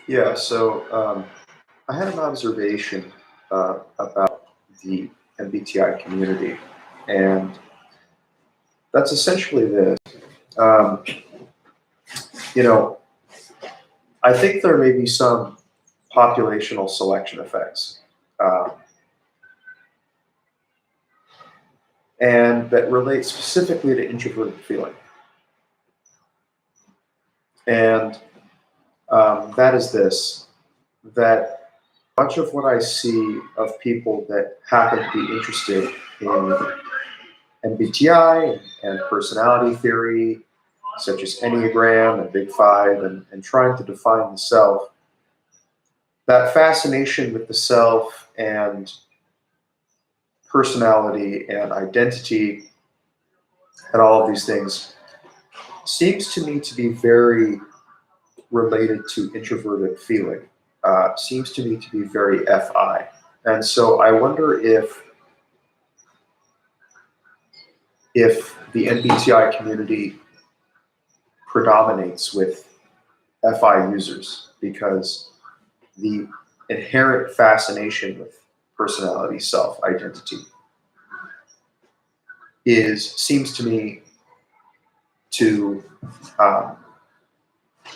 Yeah, I had an observation about the MBTI community, and that's essentially this. Um, you know, I think there may be some populational selection effects, uh, and that relate specifically to introverted feeling. And that is this, that much of what I see of people that happen to be interested in MBTI and personality theory, such as Enneagram and Big Five, and trying to define the self, that fascination with the self and personality and identity and all of these things seems to me to be very related to introverted feeling, seems to me to be very FI. And so I wonder if the MBTI community predominates with FI users because the inherent fascination with personality, self, identity seems to me to um,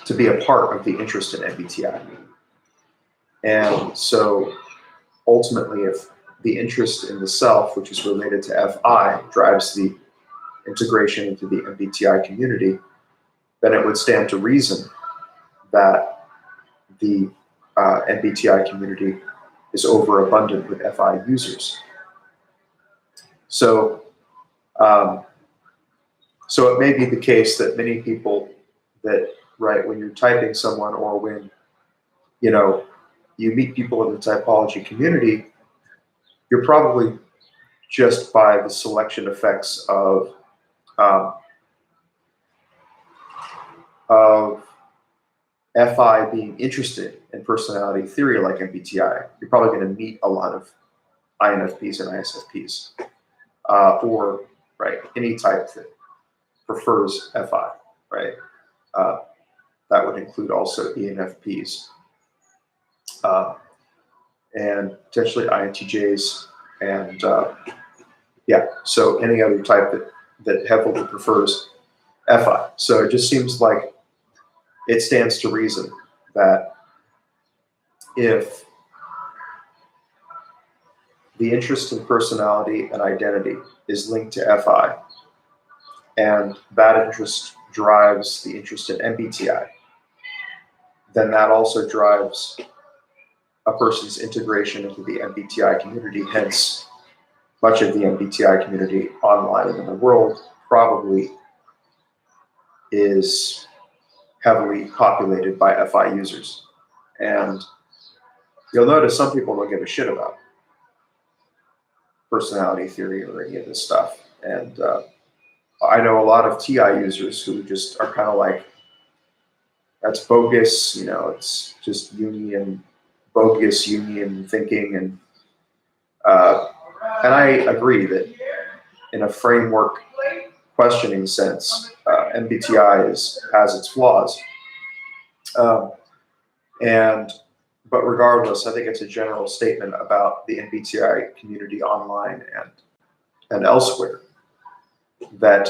to be a part of the interest in MBTI. And so ultimately, if the interest in the self, which is related to FI, drives the integration into the MBTI community, then it would stand to reason that the MBTI community is overabundant with FI users. So, um, so it may be the case that many people that, right, when you're typing someone or when, you know, you meet people in the typology community, you're probably just by the selection effects um, of FI being interested in personality theory like MBTI, you're probably going to meet a lot of INFPs and ISFPs, or right any type that prefers FI, right? Uh, that would include also ENFPs and potentially INTJs, and yeah, so any other type that heavily prefers FI. So it just seems like it stands to reason that if the interest in personality and identity is linked to FI, and that interest drives the interest in MBTI, then that also drives a person's integration into the MBTI community. Hence, much of the MBTI community online and in the world probably is heavily populated by FI users. And you'll notice some people don't give a shit about personality theory or any of this stuff. And I know a lot of TI users who just are kind of like, that's bogus, it's just bogus Jungian thinking. And I agree that in a framework questioning sense, MBTI has its flaws. But regardless, I think it's a general statement about the MBTI community online and elsewhere that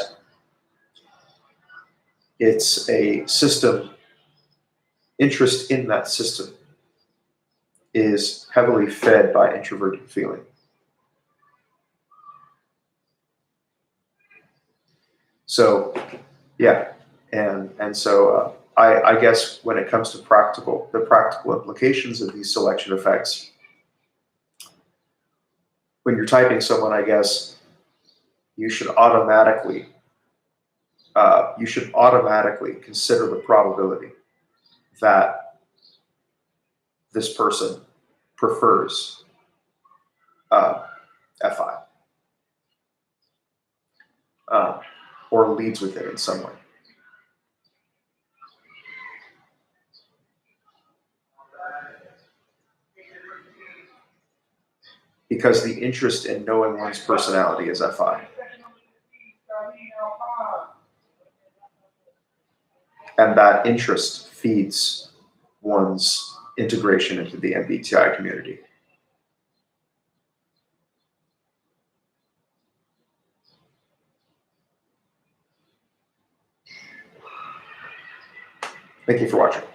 it's a system, interest in that system is heavily fed by introverted feeling. So, yeah, and so I guess when it comes to the practical implications of these selection effects, when you're typing someone, I guess you should automatically consider the probability that this person prefers FI or leads with it in some way. Because the interest in knowing one's personality is FI. And that interest feeds one's integration into the MBTI community. Thank you for watching.